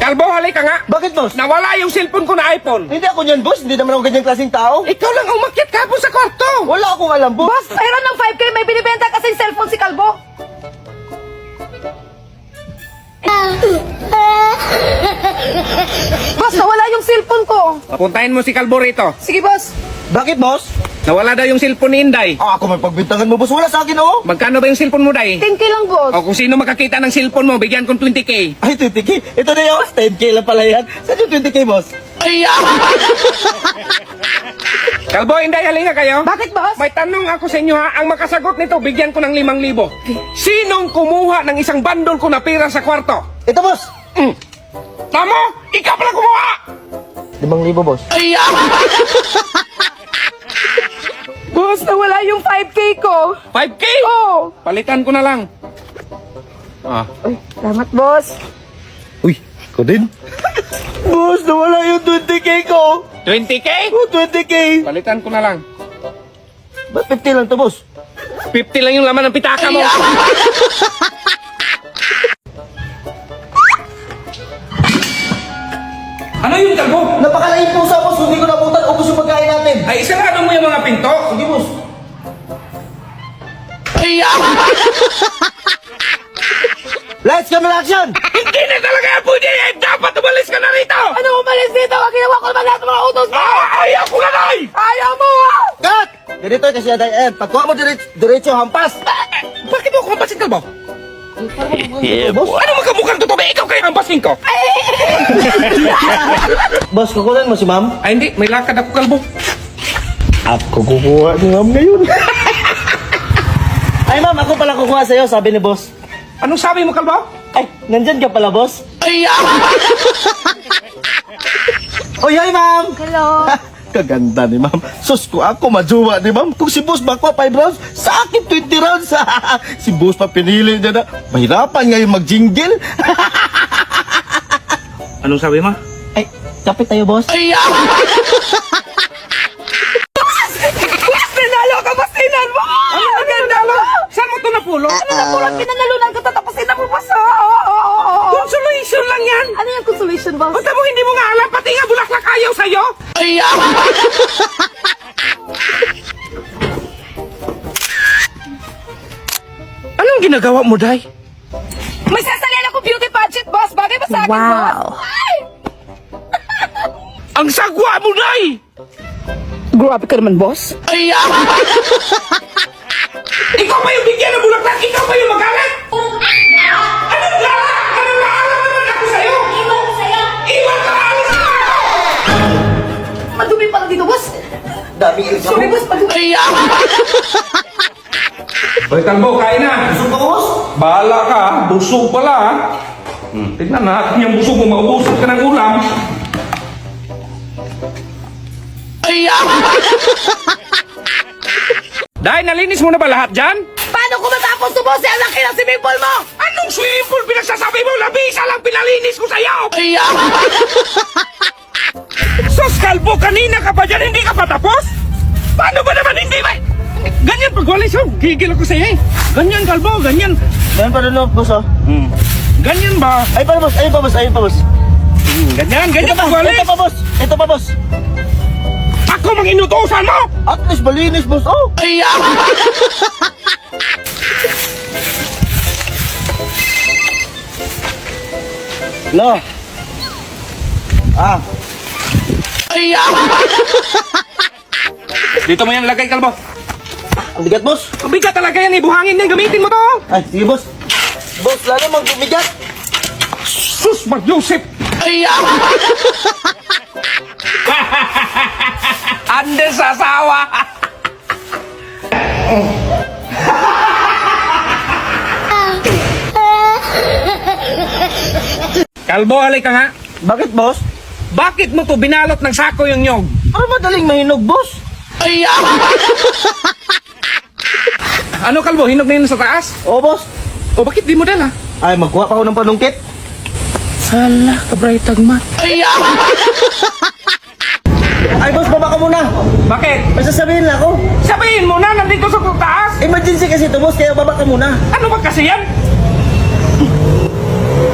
Kalbo, halika nga. Bakit, boss? Nawala yung cellphone ko na iPhone. Hindi ako niyan, boss. Hindi naman ako ganyang klaseng tao. Ikaw lang ang umakyat kahapon sa kwarto. Wala akong alam, boss. Boss, mayroon ng 5K, may binibenta kasi cellphone si Kalbo. Boss, nawala yung cellphone ko. Papuntahin mo si Kalbo rito. Sige, boss. Bakit, boss? Nawala daw yung cellphone ni Inday. Ako may pagbintangan mo, boss. Wala sa akin, oh. Magkano ba yung cellphone mo, Day? 10K lang, boss. O kung sino makakita ng cellphone mo, bigyan kong 20K. Ay, 20K. Ito na yun. 10K lang pala yan. Saan yung 20K, boss? Kalbo, Inday, halika kayo. Bakit, boss? May tanong ako sa inyo ha. Ang makasagot nito, bigyan ko ng 5,000. Sinong kumuha ng isang bandol ko na pera sa kwarto? Ito, boss. Tamo, ikaw pala kumuha! 5,000, boss. Boss, nawala yung 5K ko. 5K? Oh. Palitan ko na lang. Ah. Ay, salamat, boss. Uy, ko din. Boss, nawala yung 20K ko. 20K? Oh, 20K. Palitan ko na lang. Ba't 50 lang to, boss? 50 lang yung laman ng pitaka mo. Ano yung kalbo? Napakalaking pusa, boss. Hindi ko nabutan. Ubus yung pagkain natin. Ay, isarado mo yung mga pinto. Sige, boss. Lights, camera, action! Hindi na talaga yan pwede. Eh, dapat umalis ka na rito. Ano umalis dito? Ginawa ko naman lahat ng mga utos mo. Ayaw ko na, Day! Ayaw mo, ah! Cut! Ganito kasi yan. Pagkuha mo diretso hampas. Bakit mo ako hampasin, kalbo? Boss, Ano magkamukhang totoo? Ikaw kayo hampasin ko. boss, kukulan mo si ma'am? Ay, hindi. May lakad ako, kalbo. Ako kukuha ni ma'am ngayon. Ay, ma'am, ako pala kukuha sa'yo, sabi ni boss. Anong sabi mo, kalbo? Ay, nandyan ka pala, boss. Oy, hi, ma'am! Hello. Kaganda ni ma'am. Sus ko ako majuwa ni ma'am. Kung si boss bakwa 5 rounds, sa akin 20 rounds. Si boss pa pinili niya na. Mahirapan ngayon mag-jingle. Anong sabi mo? Ay, kapit tayo, boss. Boss, nanalo ka, boss. Tinan mo. Ano na gandalo? Saan mo ito napulo? Ano na po lang pinanalunan ko, tatapusin na mo, boss. Oo. Consolation lang yan. Ano yung consolation, boss? Basta mo hindi mo nga alam, pati nga bulaklak ayaw sa'yo. Anong ginagawa mo, Day? May sasalihan ako beauty pageant, boss. Bagay ba sa akin, boss? Ay! Ang sagwa mo, Day! Grabe ka naman, boss. Ikaw pa yung bigyan ng bulaklak, ikaw pa yung magalit! Anong galit? Anong naalam naman ako sa'yo? Iwan ko sa'yo. Iwan ka, alis ka! Madumi pala dito, boss. Dami ka Sorry, boss. Madumi. Hoy, Kalbo, kain na! Busog ka, boss? Bahala ka, busog pala ha. Tignan natin yung busog mo, maubusog ka ng ulam. Dahil nalinis mo na ba lahat dyan? Paano ko matapos to, boss? Ang laki ng swimming pool mo. Anong swimming pool pinagsasabi mo? Labisa lang pinalinis ko sa'yo! Sus, Kalbo, kanina ka pa dyan, hindi ka pa tapos? Paano ba naman hindi ba? Ganyan pag walis yun, gigil ako sa'yo eh. Ganyan, Kalbo, ganyan. Meron pa rin, boss, oh. Ganyan ba? Ay pa, boss. Ayun pa, boss. Ayun pa, boss. Ganyan, Ito ganyan pa, pag walis. ito pa, boss. Ito pa, boss. Ako mang inutusan mo! At least malinis, boss. Oh. Lo. Ah. Dito mo yan lagay, Kalbo. Ang bigat, boss. Mabigat talaga yan, ibuhangin yan, gamitin mo to. Ay, sige, boss. Boss, lalo magbumigat. Sus, Mag-Joseph! Andes sa asawa! Kalbo, halika ka nga. Bakit, boss? Bakit mo to binalot ng sako yung nyog? Ano madaling mahinog, boss? Ano, Kalbo, hinog na yun sa taas? Oo, boss. O bakit di mo dala? Ay, magkuha pa ako ng panungkit. Sala, kabray tagmat. Ay, boss, baba ka muna. Bakit? May sasabihin lang ako. Sabihin mo na, nandito sa taas. Emergency kasi ito, boss, kaya baba ka muna. Ano ba kasi yan?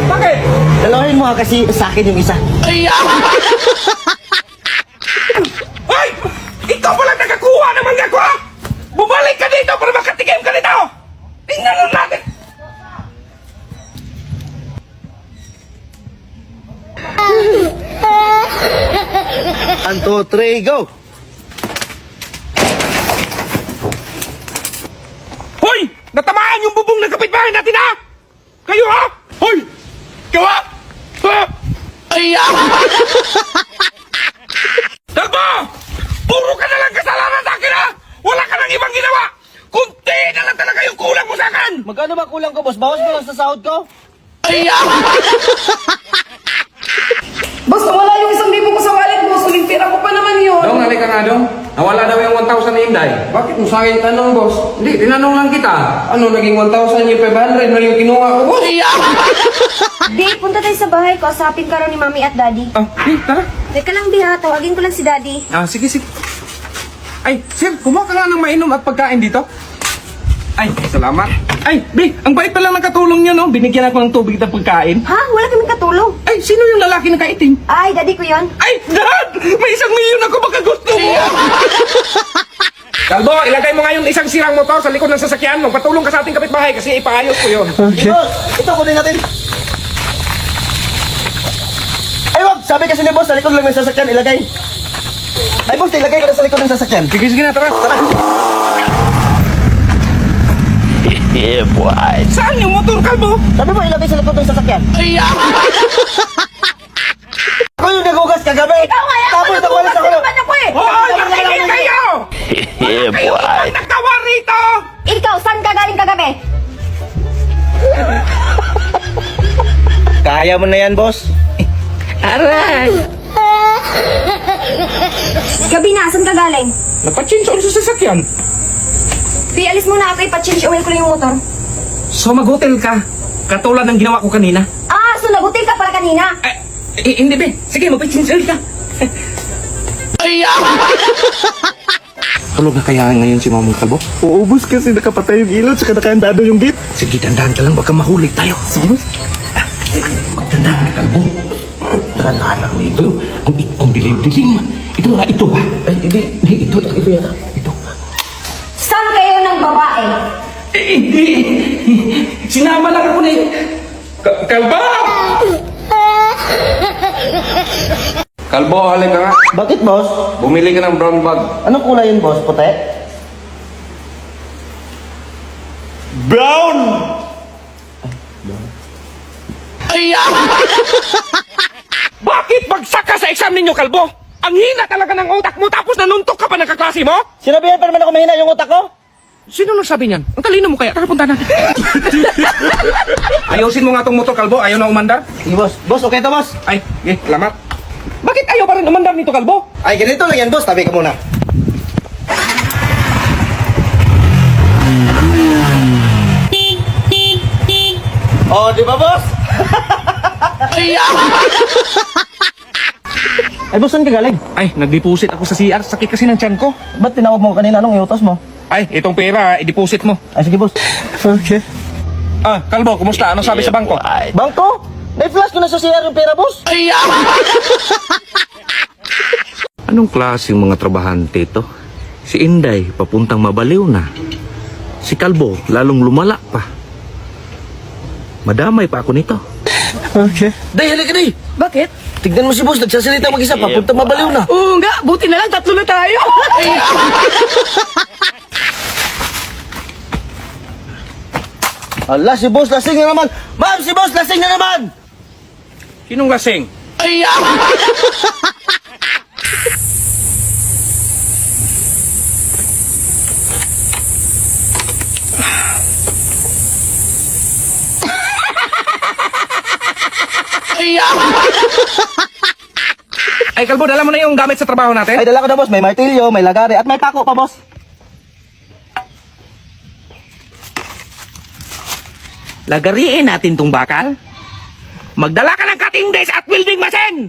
Bakit? Dalawahin mo ha, kasi sa akin yung isa. Ay! Ikaw pala nakakuha ng mangga ko! Bumalik ka dito para makatikim ka dito! Tingnan lang natin! 1, 2, 3, go! Hoy! Natamaan yung bubong ng kapitbahay natin ha! Kayo ha! Hoy! Ikaw ha! Ha! Ay! Kalbo! Puro ka na lang kasalanan sa akin ha! Wala ka nang ibang ginawa! Kunti na lang talaga yung kulang mo sa akin! Magkano ba kulang ko, boss? Bawas mo lang sa sahod ko? Ay! Boss, nawala yung 1,000 ko sa wallet, boss. Uling pera ko pa naman yun. Dong, halika nga dong. Nawala daw yung 1,000 ni Inday. Bakit mo sa akin tanong, boss? Hindi, tinanong lang kita. Ano, naging 1,000 yung 500 na yung kinuha ko, boss? Di, punta tayo sa bahay ko. Usapin ka raw ni Mami at Daddy. Ah, tara! Teka lang, Di ha. Tawagin ko lang si Daddy. Ah, sige, sige. Ay, sir, kumuha ka nga ng mainom at pagkain dito. Ay, salamat. Ay, Bi, ang bait pala ng katulong niyo, no? Binigyan ako ng tubig at pagkain. Ha? Wala kaming katulong. Ay, sino yung lalaki na kaitim? Ay, Daddy ko yon. Ay, Dad! May 1,000,000 ako, baka gusto mo! Kalbo, ilagay mo nga yung isang sirang motor sa likod ng sasakyan. Magpatulong ka sa ating kapitbahay kasi ipaayos ko yun. Boss, ito kunin natin. Ay, wag! Sabi kasi ni boss, sa likod lang ng sasakyan, ilagay. Ay, boss, ilagay ko na sa likod ng sasakyan. Sige, sige na, tara, tara. Yeah, boy. Saan yung motor, Kalbo? Sabi mo, ilagay sa likod ng sasakyan. Ako yung nagugas kagabi. Ikaw nga yan! Tapos nakulis ako. naman ako eh! Hoy, makinig kayo! Yeah, Kayo naman nagtawa rito! Ikaw, saan ka galing kagabi? Kaya mo na yan, boss. Gabi na, saan ka galing? Napachinch ulit sa sasakyan. Di, alis muna ako. Ipa-change oil ko lang yung motor. So, mag-hotel ka. Katulad ng ginawa ko kanina. Ah, so nagutil ka pala kanina. Hindi, be. Sige, mag-change ulit ka. Tulog na kaya ngayon si Mamong Kalbo? Oo, boss, kasi nakapatay yung ilaw, tsaka nakahandado yung gate. Sige, dandahan ka lang. Baka mahuli tayo. Sige, boss. Magdandahan ka, Kalbo. Dandahan lang ito. Ang dilim-dilim. Ito nga, ito ba? Ay, hindi. Ito yan. Ito. Saan kayo ng babae? Hindi. Sinama lang ako na yun. Kalbo! Kalbo, halika nga. Bakit, boss? Bumili ka ng brown bag. Anong kulay yun, boss? Puti? Brown! Bakit bagsak ka sa exam ninyo, Kalbo? Ang hina talaga ng utak mo tapos nanuntok ka pa ng kaklase mo? Sinabihan pa naman ako mahina yung utak ko? Sino nagsabi niyan? Ang talino mo kaya. Tara, punta natin. Ayusin mo nga tong motor, Kalbo. Ayaw na umandar. Sige, boss. Boss, okay to, boss? Ay, salamat. Bakit ayaw pa rin umandar nito, Kalbo? Ay, ganito lang yan, boss. Tabi ka muna. Oh, di ba, boss? Ay, boss, saan ka galing? Ay, nag-deposit ako sa CR. Sakit kasi ng tiyan ko. Ba't tinawag mo kanina? Anong iutos mo? Ay, itong pera, i-deposit mo. Ay, sige, boss. Okay. Ah, Kalbo, kumusta? Ano sabi sa bangko? Bangko? May-flash ko na sa CR yung pera, boss. Anong klaseng mga trabahante to? Si Inday, papuntang mabaliw na. Si Kalbo, lalong lumala pa. Madamay pa ako nito. Okay. Day, halika, Day. Bakit? Tignan mo si boss, nagsasalita mag-isa, papunta mabaliw na. Oo nga, buti na lang, 3 na tayo. Ala, si boss lasing na naman. Ma'am, si boss lasing na naman. Sinong lasing? Ay, Kalbo, dala mo na yung gamit sa trabaho natin? Ay, dala ko na, boss. May martilyo, may lagari, at may pako pa, boss. Lagariin natin tong bakal. Magdala ka ng cutting desk at welding machine!